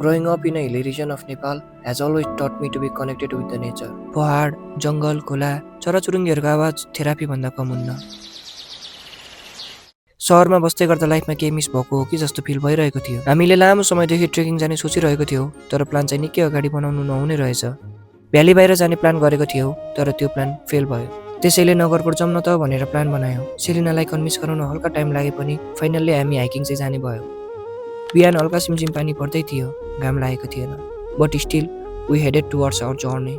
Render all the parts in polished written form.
Growing up in a hilly region of Nepal has always taught me to be connected with the nature. पहाड, जङ्गल, खोला, चराचुरुङ्गीहरूको आवाज therapy भन्दा कम हुन्न। सहरमा बस्दै गर्दा लाइफमा केही मिस भएको हो कि जस्तो फिल भइरहेको थियो। हामीले लामो समयदेखि ट्रेकिङ जाने सोचिरहेको थियौँ, तर प्लान चाहिँ निकै अगाडि बनाउनु नहुने रहेछ। भ्याली बाहिर जाने प्लान गरेको थियौँ, तर त्यो प्लान फेल भयो। त्यसैले नगरकोट जाउँ न त भनेर प्लान बनायौँ। सेलिनालाई कन्भिन्स गराउन हल्का टाइम लागे पनि फाइनल्ली हामी हाइकिङ चाहिँ जाने भयो। बिहान हल्का सिमसिम पानी पर्दै थियो, घाम लागेको थिएन। But still we headed towards our journey.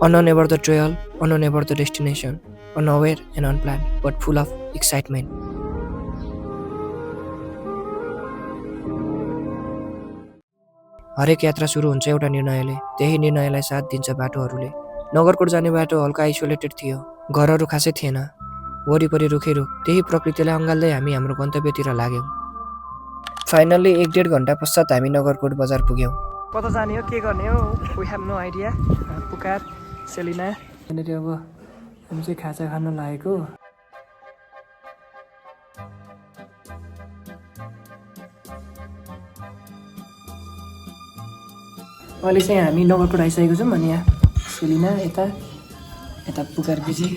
Unknown the trail, unknown the destination, unaware and unplanned, but full of excitement. हरेक यात्रा सुरु हुन्छ एउटा निर्णयले, त्यही निर्णयलाई साथ दिन्छ बाटोहरूले। नगरकोट जाने बाटो हल्का आइसोलेटेड थियो, घरहरू खासै थिएन, वरिपरि रुखै रुख। त्यही प्रकृतिलाई अँगाल्दै हामी हाम्रो गन्तव्यतिर लाग्यौँ। फाइनल्ली 1-1.5 घन्टा पश्चात हामी नगरकोट बजार पुग्यौँ। कता जाने हो, के गर्ने हो, वी हेभ नो आइडिया। पुकार सेलिना यहाँनिर अब हामी चाहिँ खाजा खान लागेको। अहिले चाहिँ हामी नगरकोट आइसकेको छौँ। अनि यहाँ सेलिना यता यता पुकार बिजी।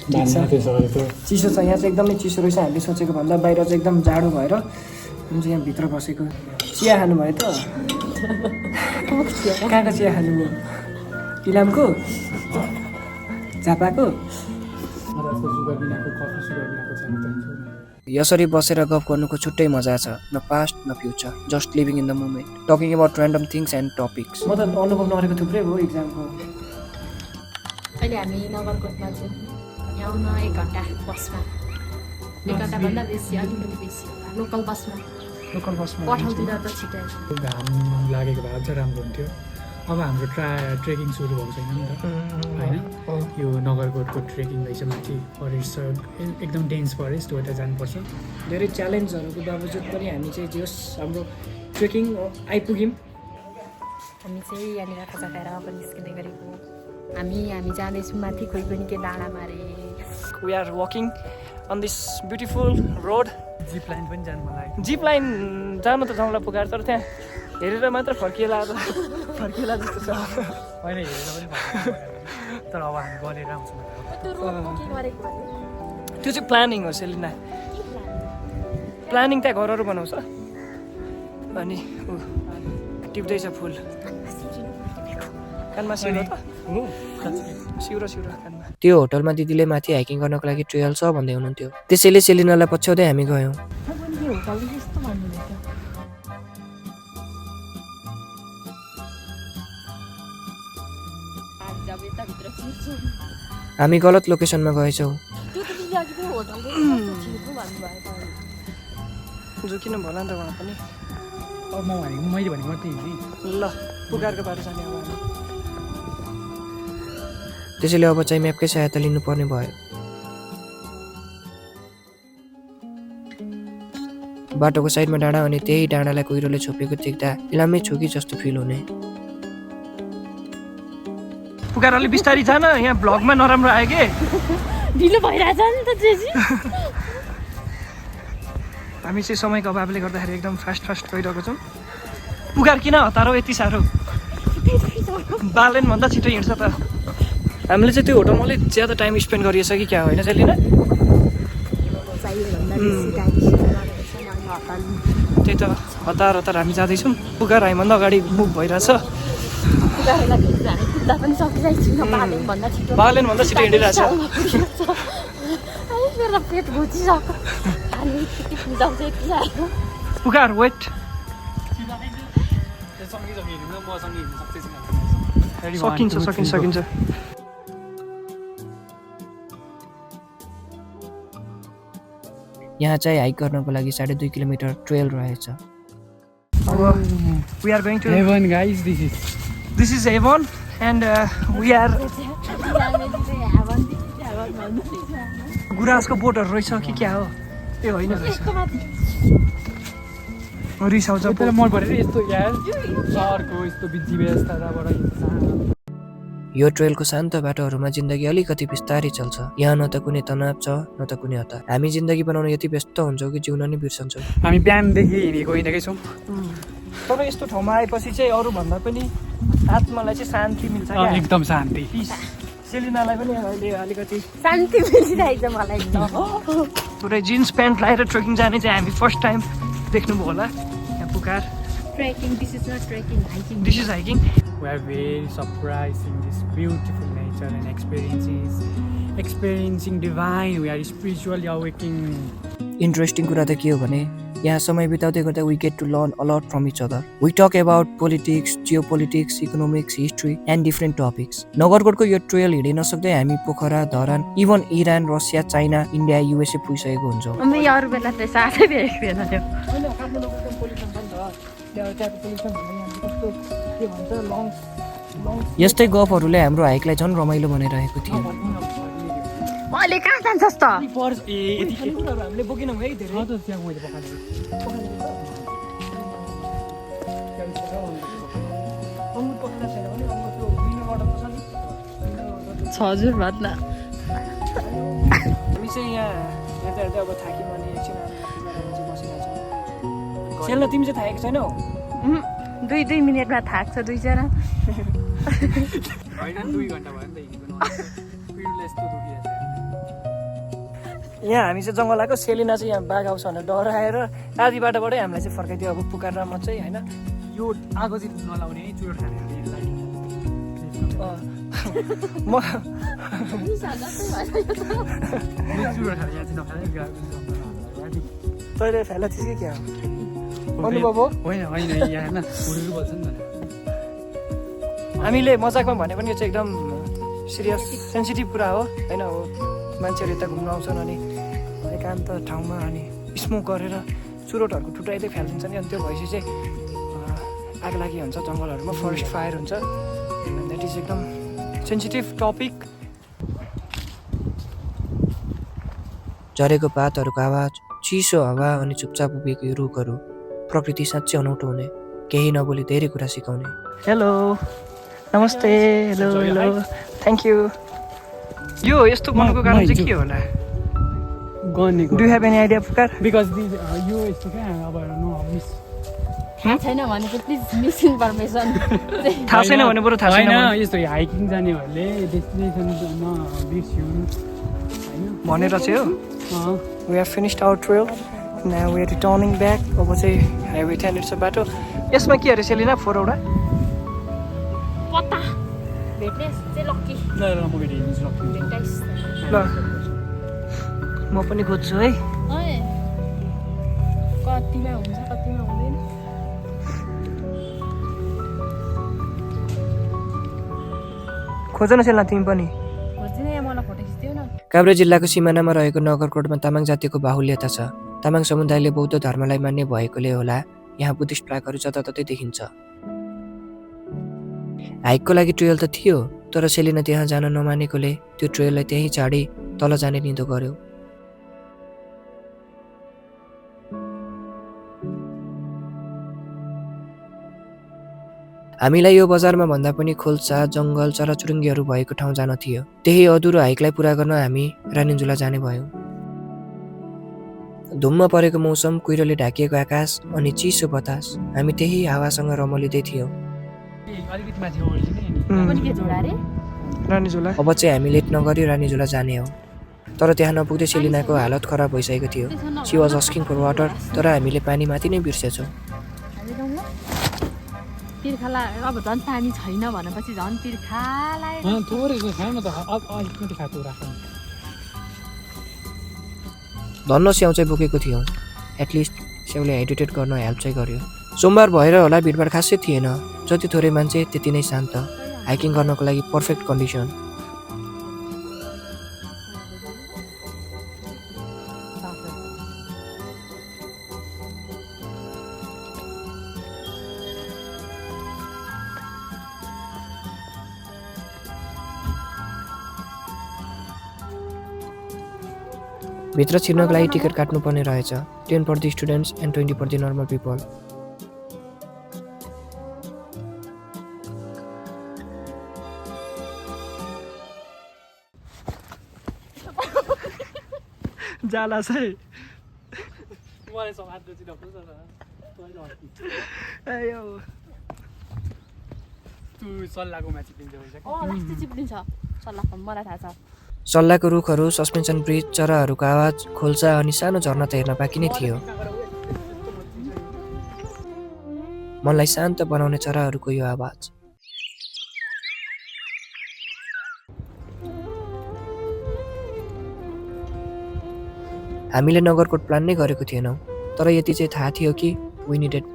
चिसो छ यहाँ चाहिँ, एकदमै चिसो रहेछ। हामीले सोचेको भन्दा बाहिर चाहिँ एकदम जाडो भएर हामी चाहिँ यहाँ भित्र बसेको। चिया खानुभयो त? कहाँको चिया खानुभयो? इलामको, झापाको? यसरी बसेर गफ गर्नुको छुट्टै मजा छ। न पास्ट न future, just living in the moment, talking about random things and topics. म त अनुभव नगरेको थुप्रै हो इक्जामको। अहिले हामी नगरकोटमा छौँ। यहाँ आउन 1 घन्टा बसमा, 1 घन्टाभन्दा बेसी, अलिकति बेसी लोकल बसमा पठाउँदिन त छिटै। घाम लागेको भए अझ राम्रो हुन्थ्यो। अब हाम्रो ट्रेकिङ सुरु भएको छैन नि त होइन। यो नगरकोटको ट्रेकिङ रहेछ, माथि फरेस्ट छ, एकदम डेन्स फरेस्ट हो, यता जानुपर्छ। धेरै च्यालेन्जहरूको बावजुद पनि हामी चाहिँ जे होस् हाम्रो ट्रेकिङ आइपुग्यौँ। हामी चाहिँ यहाँनिर खाजा खाएर अब निस्किँदै गरेको। हामी जाँदैछौँ माथि, खोइ पनि के डाँडा मारे। We are walking on this beautiful road. Zip line पनि जानु मन लाग्यो। जिप लाइन जानु त जाउँला पुकार, तर त्यहाँ हेरेर मात्र फर्किएला जस्तो छ। होइन हेरेर पनि तर अब हामी गरेर आउँछौँ। त्यो चाहिँ प्लानिङ हो सेलिना। प्लानिङ त्यहाँ घरहरू बनाउँछ अनि टिप्दैछ फुल। कानमा सिउरो त सिउरो कानमा। त्यो होटलमा दिदीले माथि हाइकिङ गर्नको लागि ट्रेल छ भन्दै हुनुहुन्थ्यो, त्यसैले सेलिनालाई पछ्याउँदै हामी गयौँ। हामी गलत लोकेसनमा गएछौँ। जोकिन भला नि त उहाँ पनि। अब मैले भनेको मात्रै हिँड्ने। ल पुकारको बाटो जाने अब हामी। त्यसैले अब चाहिँ म्यापकै सहायता लिनुपर्ने भयो। बाटोको साइडमा डाँडा, अनि त्यही डाँडालाई कुहिरोले छोपेको देख्दा इलामै छु कि जस्तो फिल हुने। पुकार अलि बिस्तारी जान, यहाँ भ्लगमा नराम्रो आयो के? ढिलो भइरहेछ नि त जेजी। हामी चाहिँ समयको अभावले गर्दाखेरि एकदम फास्ट गइरहेको छौँ। पुकार किन हतारो यति साह्रो? बालेन भन्दा छिटो हिँड्छ त। हामीले चाहिँ त्यो होटलमा अलिक ज्यादा टाइम स्पेन्ड गरिएछ कि क्या, होइन सेलिना? त्यही त हतार हामी जाँदैछौँ। पुकार हामीभन्दा अगाडि मुभ भइरहेछ। बालेन भन्दा छिटो हिँडिरहेछ। पुकार वेट। सकिन्छ। यहाँ चाहिँ हाइक गर्नको लागि 2.5 किलोमिटर ट्रेल रहेछ। We are going to Avon, guys. This is Avon, and we are. गुराँसको बोटहरू रहेछ कि क्या हो? ए होइन रहेछ। रिसाउँछ मन परेर यस्तो यार सहरको यस्तो विधि व्यवस्थाबाट यो ट्रेलको शान्त बाटोहरूमा जिन्दगी अलिकति बिस्तारै चल्छ। यहाँ न त कुनै तनाव छ न त कुनै हतार। हामी जिन्दगी बनाउन यति व्यस्त हुन्छौँ कि जिउन नै बिर्सन्छौँ। हामी बिहानदेखि हिँडेकै छौँ। तर यस्तो ठाउँमा आएपछि चाहिँ अरूभन्दा पनि आत्मालाई चाहिँ शान्ति मिल्छ क्या। एकदम शान्ति। सेलिनालाई पनि अहिले अलिकति शान्ति मिलिरहेछ मलाई त। पुरै जिन्स प्यान्ट लगाएर ट्रेकिङ जाने चाहिँ हामी फर्स्ट टाइम देख्नुभयो होला यहाँ पुकार। Trekking, this is not trekking, hiking. This is hiking. We are very surprised in this beautiful nature and experiencing divine. We are spiritually awakening. Interesting कुरा त के हो भने यहाँ समय बिताउँदै गर्दा we get to learn a lot from each other. We talk about politics, geopolitics, economics, history and different topics. नगरकोटको यो ट्रेल हिँडि नसक्दै हामी Pokhara, Dharan, even Iran, Russia, China, India, USA पुगिसकेको हुन्छौँ। अरू बेला त साथै भेटेको थिएन त्यो। यस्तै गफहरूले हाम्रो हाइकलाई झन् रमाइलो बनाइरहेको थियो। अहिले कहाँ जान्छस् त? हामीले बोकेनौँ है धेरै। हजुर भन्न। हामी चाहिँ यहाँ हेर्दा हेर्दै अब थाक्यौँ अनि एकछिन बसिरहेको छौँ। सेल्न तिमी चाहिँ थाकेको छैनौ? 2 मिनटमा थाक्छ दुईजना। यहाँ हामी चाहिँ जङ्गल आएको। सेलिना चाहिँ यहाँ बाघ आउँछ भनेर डराएर आधी बाटोबाटै हामीलाई चाहिँ फर्काइदियो। अब पुकार र म चाहिँ होइन यो आगो चाहिँ नलाउने है, चुरोट खाने म तैँले फ्याला थिइस् कि क्या अनुभव हो? होइन होइन यहाँ होइन फुडहरू बल्छ नि त। हामीले मजाकमा भने पनि यो चाहिँ एकदम सिरियस सेन्सिटिभ कुरा हो होइन। हो मान्छेहरू यता घुम्न आउँछन् अनि एकान्त ठाउँमा अनि स्मोक गरेर चुरोटहरूको ठुटाइँदै फ्यालिदिन्छ नि। अनि त्यो भएपछि चाहिँ आग लागि हुन्छ जङ्गलहरूमा, फरेस्ट फायर हुन्छ। द्याट इज एकदम सेन्सिटिभ टपिक। झरेको पातहरूको आवाज, चिसो हावा अनि चुपचाप उभिएको यो रुखहरू, प्रकृति साँच्चै अनौठो हुने, केही नबोली धेरै कुरा सिकाउने। हेलो, नमस्ते। Hello hello, thank you. यो यस्तो गर्नुको कारण चाहिँ के होला? गर्नेको do have any idea Pukar? Because यो यस्तो क्या अब मिस थाहा छैन भने चाहिँ प्लिज मिस इन्फर्मेसन। थाहा छैन भने बरु थाहा छैन होइन, यस्तो हाइकिङ जानेहरूले डेस्टिनेसनमा बिर्स्यौँ होइन भनेर चाहिँ हो। We have finished our trail. Now we are returning back. अब चाहिँ हाइवे 10 छ बाटो। यसमा के अरे सेलिना? 4 वटा पत्ता भेट्ने चाहिँ लक्की। ल म भेटिदिन्छु ल म पनि खोज्छु है। कतिमा हुन्छ कतिमा हुँदैन। खोज न सेलिना तिमी पनि। खोज्दिन, यहाँ मलाई फोटो खिच्दियो न। काभ्रे जिल्लाको सिमानामा रहेको नगरकोटमा तामाङ जातिको बाहुल्यता छ। तामाङ समुदायले बौद्ध धर्मलाई मान्ने भएकोले होला यहाँ बुद्धिस्ट ट्र्याकहरू जताततै देखिन्छ। हाइकको लागि ट्रेल त थियो, तर सेलिना त्यहाँ जान नमानेकोले त्यो ट्रेललाई त्यहीँ छाडी तल जाने निधो गर्यो। हामीलाई यो बजारमा भन्दा पनि खोल्सा, जङ्गल, चराचुरुङ्गीहरू भएको ठाउँ जान थियो। त्यही अधुरो हाइकलाई पुरा गर्न हामी रानीझुला जाने भयौँ। धुम्म परेको मौसम, कुहिरोले ढाकिएको आकाश अनि चिसो बतास, हामी त्यही हावासँग रमलिँदै थियौँ। रानीझुला अब चाहिँ हामी लेट नगरी रानीझुला जाने हो। तर त्यहाँ नपुग्दै सेलिनाको हालत खराब भइसकेको थियो। सी वाज अस्किङ फर वाटर, तर हामीले पानी माथि नै बिर्सेछौँ। तिर्खाला अब झन् पानी छैन भनेपछि झन् तिर्खालाई थोरै खानु न त, अलिकति खाएको राख्नु। धन्न स्याउ चाहिँ बोकेको थियौँ। एटलिस्ट स्याउले हाइड्रेटेड गर्न हेल्प चाहिँ गर्यो। सोमबार भएर होला भिडभाड खासै थिएन। जति थोरै मान्छे त्यति नै शान्त। हाइकिङ गर्नको लागि पर्फेक्ट कन्डिसन। भित्र छिर्नको लागि टिकट काट्नुपर्ने रहेछ। 10 for the students and 20 for the normal people। जाला चाहिँ मलाई समात्नु चाहिँ नपुग्छ तु सल्लाहको माथि पिन्छ लास्टै चिप्लिन्छ सल्लाहको मलाई थाहा छ सल्लाहको रुखहरू, सस्पेन्सन ब्रिज, चराहरूको आवाज, खोल्सा अनि सानो झर्ना त हेर्न बाँकी नै थियो। मनलाई शान्त बनाउने चराहरूको यो आवाज। हामीले नगरकोट प्लान नै गरेको थिएनौँ, तर यति चाहिँ थाहा थियो कि we needed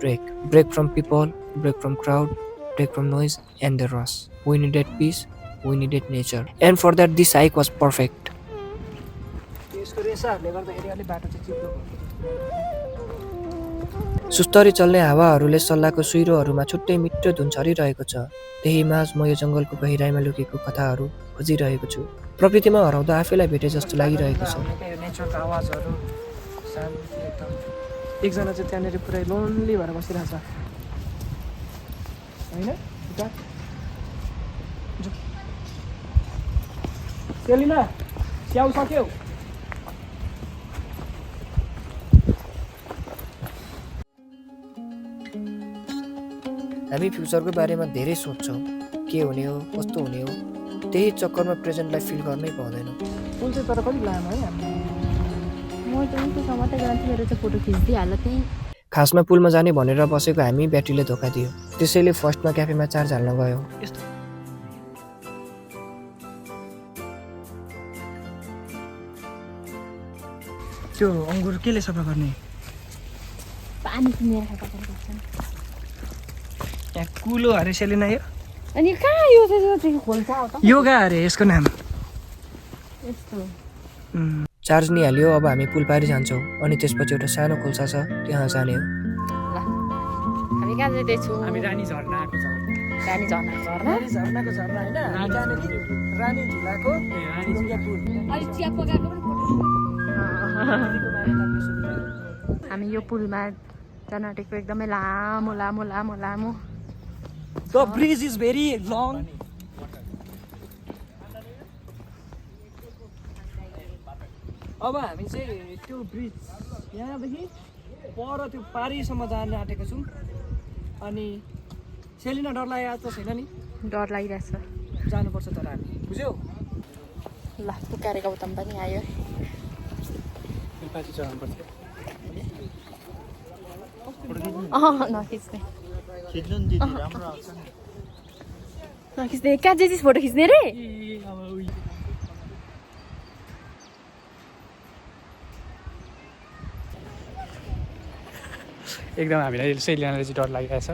break from people, break from crowd, break from noise and the rush. We needed peace, we needed nature, and for that this hike was perfect. यसको रेसाहरूले गर्दाखेरि अलिक बाटो चाहिँ चिप्लो सुस्तरी चल्ने हावाहरूले सल्लाहको सुइरोहरूमा छुट्टै मिठो धुन छरिरहेको छ। त्यही माझ म यो जङ्गलको गहिराइमा लुकेको कथाहरू खोजिरहेको छु। प्रकृतिमा हराउँदा आफैलाई भेटे जस्तो लागिरहेको छ। नेचरको आवाजहरू शान्ति एकदम। एकजना चाहिँ त्यहाँनिर पुरै लोन्ली भएर बसिरहेछ होइन सेलिना स्याउ सक्यौ हामी फ्युचरको बारेमा धेरै सोच्छौँ, के हुने हो, कस्तो हुने हो। त्यही चक्करमा प्रेजेन्टलाई फिल गर्नै पाउँदैनौँ। पुल चाहिँ तर कति लामो है हाम्रो म त उनकोसँग मात्रै जान्छु मेरो चाहिँ फोटो खिचिदिइहाल्यो त्यहीँ खासमा पुलमा जाने भनेर बसेको हामी ब्याट्रीले धोका दियो। त्यसैले फर्स्टमा क्याफेमा चार्ज हाल्न गयौँ। त्यो अङ्गुर केले सफा गर्ने पानी किनेर सफा गर्नुपर्छ यहाँ कुलो अरे सेलिना यो अनि कहाँ यो चाहिँ खोल्सा हो त योगा अरे यसको नाम यस्तो चार्ज नि हाल्यो। अब हामी पुल पारि जान्छौँ अनि त्यसपछि एउटा सानो खोल्सा छ, त्यहाँ जाने हो। ल हामी कहाँ जाँदैछौँ हामी रानी झर्ना आएको छौँ रानी झर्ना झर्ना रानी झर्नाको झर्ना होइन हामी कहाँनिर रानी झुलाको ढुङ्गा पुल अलिक चिया पकाएको पनि फोटो हामी यो पुलमा जान आँटेको एकदमै लामो लामो लामो लामो The bridge is very long. अब हामी चाहिँ त्यो ब्रिज यहाँदेखि पर त्यो पारिसम्म जान आँटेको छौँ अनि सेलिना डर लागेको त छैन नि डर लागिरहेछ जानुपर्छ तर हामी बुझ्यौ ल पुकारे गौतम पनि आयो पछि चढाउनुपर्छ नखिच्ने नखिच्ने कहाँ चाहिँ फोटो खिच्ने रे एकदम हामीलाई सेलिनाले चाहिँ डर लागिरहेछ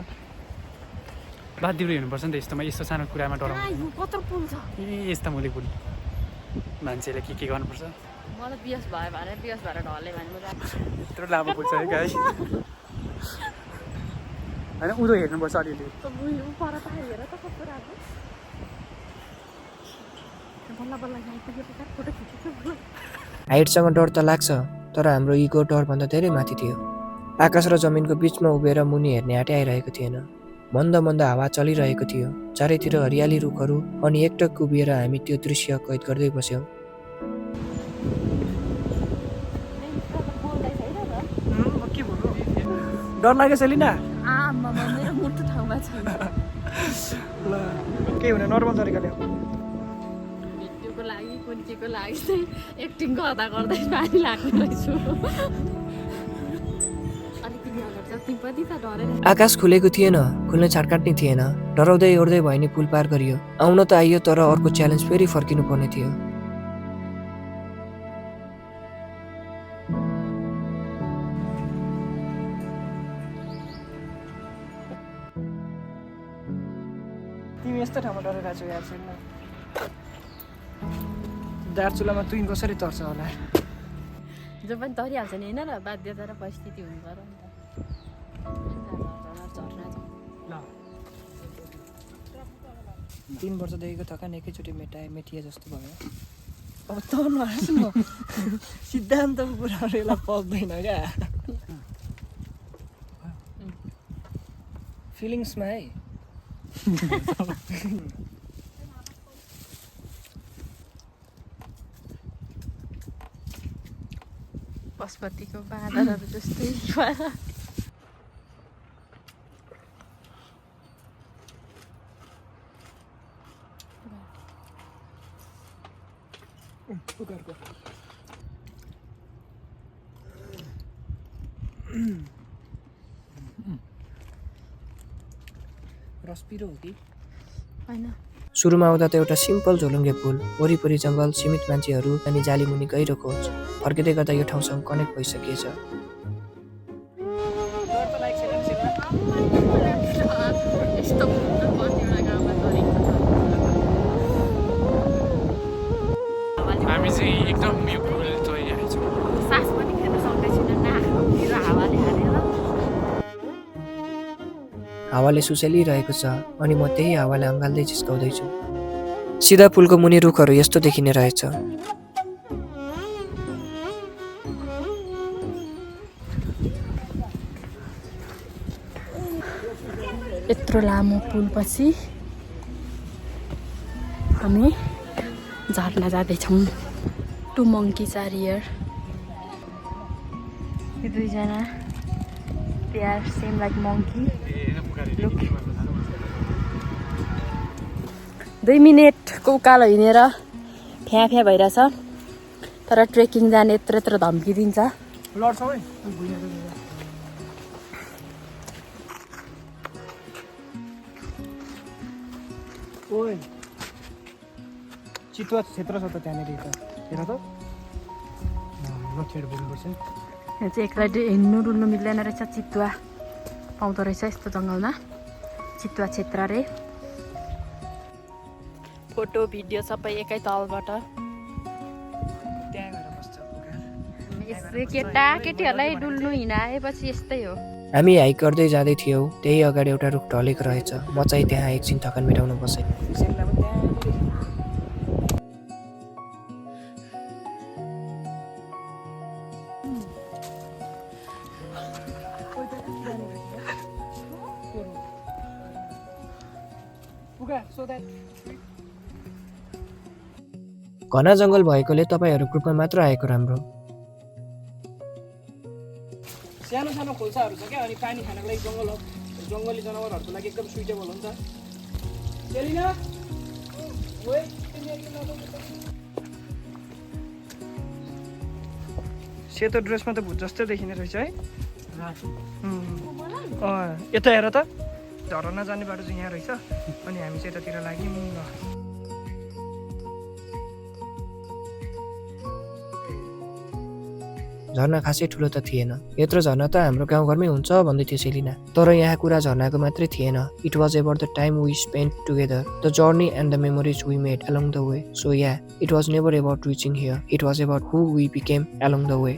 बाध्य हेर्नुपर्छ नि त यस्तोमा यस्तो सानो कुरामा डराउनु कत्रो पुल छ ए यस्तो मुली पुल मान्छेले के गर्नुपर्छ मलाई बियस भयो भने बियस भएर ढले भने म यत्रो लामो पुल छ है गाई होइन उँधो हेर्नुपर्छ अलिअलि पर त हेर त कस्तो राम्रो बल्ल बल्ल आइपुगेको फोटो खिचेको हाइटसँग डर त लाग्छ, तर हाम्रो इगो डरभन्दा धेरै माथि थियो। आकाश र जमिनको बिचमा उभिएर मुनि हेर्ने आँटे आइरहेको थिएन। मन्द मन्द हावा चलिरहेको थियो। चारैतिर हरियाली रुखहरू अनि एकटक उभिएर हामी त्यो दृश्य कैद गर्दै बस्यौँ। के भन्नु डर लाग्यो सेलिना आमा मेरो मुटु ठाउँमा छैन ल के हुने नर्मल तरिकाले भिडियोको लागि कुन्चीको लागि चाहिँ एक्टिङ गर्दा गर्दै पानी लाग्ने रहेछु अलिकति नगर्छ तिमी पनि त डरेर आकाश खुलेको थिएन, खुल्ने छाटकाट नै थिएन। डराउँदै ओर्दै भए नि पुल पार गरियो। आउन त आइयो, तर अर्को च्यालेन्ज फेरि फर्किनु पर्ने थियो। तिमी यस्तो ठाउँमा डरेर छौ यार छैन दार्चुलामा तुई कसरी तर्छ होला जो पनि तरिहाल्छ नि होइन र बाध्यता र परिस्थिति हुनु पर्यो नि ल 3 वर्षदेखिको थकान एकैचोटि मेटिए जस्तो भयो अब त नहाँसु न सिद्धान्तको कुराहरू यसलाई पक्दैन क्या फिलिङ्समा है नासपतिको बाँदरहरू जस्तै भएर रस पिरो हो कि होइन सुरुमा आउँदा त एउटा सिम्पल झोलुङ्गे पुल, वरिपरि जङ्गल, सीमित मान्छेहरू अनि जालीमुनि गहिरो खोज। फर्किँदै गर्दा यो ठाउँसँग कनेक्ट भइसकिएछ। डर त लागेको छैन नि सेवा? यस्तो कतिवटा गाउँमा गरिन्छ हामी चाहिँ एकदम यो पुल चाहिँ छौँ। सास पनि खेल्न सक्दैछौँ नाकतिर हावाले हालेर हावाले सुसेलिरहेको छ अनि म त्यही हावाले अँगाल्दै जिस्काउँदैछु। सिधा पुलको मुनि रुखहरू यस्तो देखिने रहेछ। यत्रो लामो पुलपछि हामी झर्ना जाँदैछौँ टु मङ्की चारियर। यो दुईजना they are same like monkey. Look 2 मिनटको उकालो हिँडेर फ्या फ्या भइरहेछ तर ट्रेकिङ जाने यत्रो यत्रो धम्की दिन्छ। लड्छौ है ओइ चितुवा क्षेत्र छ त त्यहाँनिर त हेर त नछेड बोल्नुपर्छ यो चाहिँ एक्लै हिँड्नु डुल्नु मिल्दैन रहेछ। चितुवा पाउँदो रहेछ यस्तो जङ्गलमा। चितुवा क्षेत्र रे। फोटो भिडियो सबै एकै तलबाट। त्यहाँ गएर बस्छ यस्तै केटाकेटीहरूलाई डुल्नु हिँडाएपछि यस्तै हो। हामी हाइक गर्दै जाँदै थियौँ। त्यही अगाडि एउटा रुख ढलेको रहेछ। म चाहिँ त्यहाँ एकछिन थकान मेटाउन बसेँ। सेललाई पनि त्यहाँ घना जङ्गल भएकोले तपाईँहरू ग्रुपमा मात्र आएको राम्रो। सानो सानो खोल्साहरू छ क्या अनि पानी खानको लागि जङ्गली जनावरहरूको लागि एकदम सुइटेबल हुन्छ। सेलिना ओए सेतो ड्रेसमा त भूत जस्तै देखिने रहेछ है। यता हेर त झरना जाने बाटो चाहिँ यहाँ रहेछ अनि हामी चाहिँ यतातिर लाग्यौँ ल। झरना खासै ठुलो त थिएन। यत्रो झरना त हाम्रो गाउँघरमै हुन्छ भन्दै थियो सेलिना। तर यहाँ कुरा झरनाको मात्रै थिएन। It was about the time we spend together, the journey and the memories we made along the way. So yeah, it was never about reaching here, it was about who we became along the way.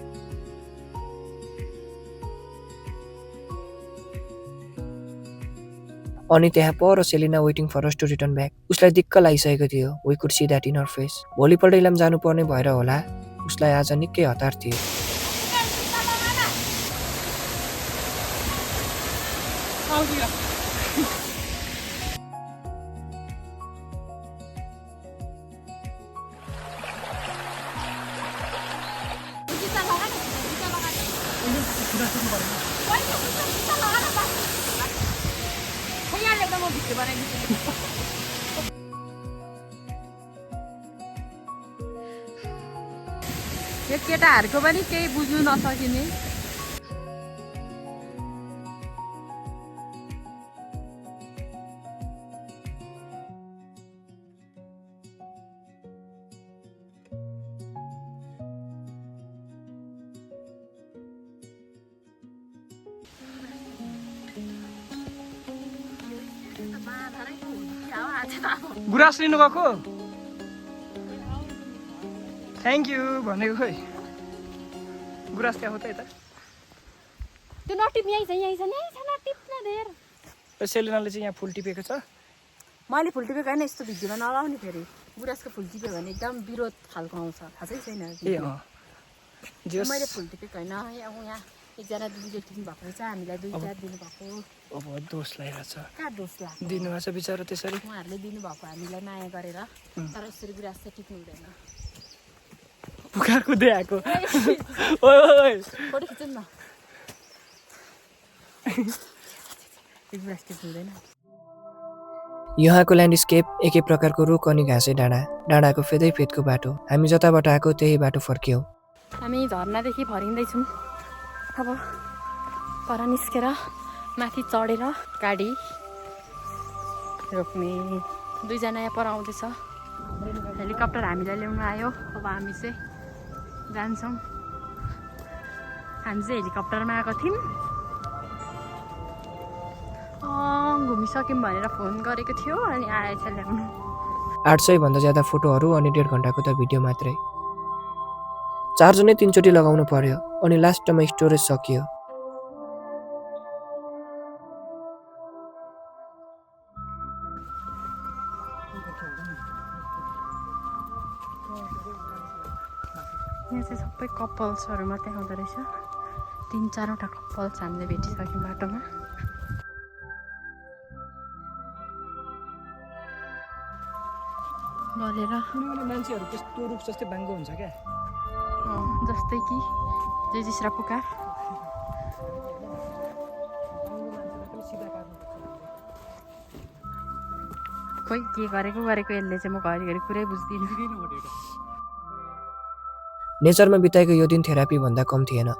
अनि त्यहाँ पर Selina waiting for us to return back. उसलाई दिक्क लागिसकेको थियो। We could see that in her face. भोलिपल्ट इलाम जानुपर्ने भएर होला उसलाई आज निकै हतार थियो। यो केटाहरूको पनि केही बुझ्नु नसकिने। गुराँस लिनु गएको थ्याङ्क यू भनेको खोइ गुराँस त्यहाँ हो त यता। त्यो नटिप यहीँ छ नटिप्न धेर। सेलिनाले चाहिँ यहाँ फुल टिपेको छ। मैले फुल टिपेको होइन यस्तो भिडियोमा नलाउने फेरि। गुराँसको फुल टिप्यो भने एकदम विरोध खालको आउँछ थाहा छैन। ए मैले फुल टिपेको होइन। यहाँ एकजना दिदीले टिप्नु भएको रहेछ हामीलाई 2-4 दिनुभएको। अब दोष लगाइरहेछ। कहाँ दोष लाग्छ दिनुभएको छ बिचरा त्यसरी। उहाँहरूले दिनुभएको हामीलाई माया गरेर। तर यसरी गुराँस चाहिँ टिप्नु हुँदैन। पुका कुदै आएको ओइ ओइ फोटो खिच्नु न हुँदैन यहाँको ल्यान्डस्केप एकै प्रकारको रुख अनि घाँसे डाँडाको फेदै फेदको बाटो। हामी जताबाट आएको त्यही बाटो फर्क्यौँ। हामी झरनादेखि फर्किँदैछौँ अब पर निस्केर माथि चढेर गाडी रोक्ने। दुईजना यहाँ पर आउँदैछ हेलिकप्टर हामीलाई ल्याउन आयो। अब हामी चाहिँ जान्छौँ। हामी चाहिँ हेलिकप्टरमा आएको थियौँ घुमिसक्यौँ भनेर फोन गरेको थियो अनि आएछ ल्याउनु। 800 भन्दा ज्यादा फोटोहरू अनि 1.5 घन्टाको त भिडियो मात्रै। चार्ज नै 3 चोटि लगाउनु पर्यो अनि लास्टमा स्टोरेज सकियो। यहाँ चाहिँ सबै कपल्सहरू मात्रै आउँदो रहेछ। 3-4वटा कपल्स हामीले भेटिसक्यौँ बाटोमा। गरेर कुनै मान्छेहरू त्यस्तो रुख जस्तै बाङ्गो हुन्छ क्या जस्तै कि जेजिस र पुकार खोइ के गरेको यसले चाहिँ म घरिघरि कुरै बुझ्दिनँ। नेचरमा बिताएको यो दिन थेरापी भन्दा कम थिएन।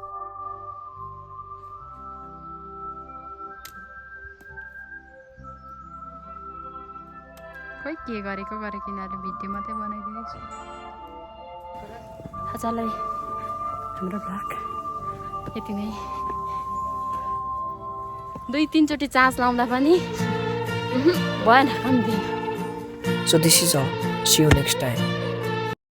खोइ के गरेको यिनीहरूले भिडियो मात्रै बनाइदिँदैछु। आजलाई हाम्रो भ्लग यति नै। 2-3 चोटि चार्ज लाउँदा पनि भएन काम दिएन। So this is all. See you next time.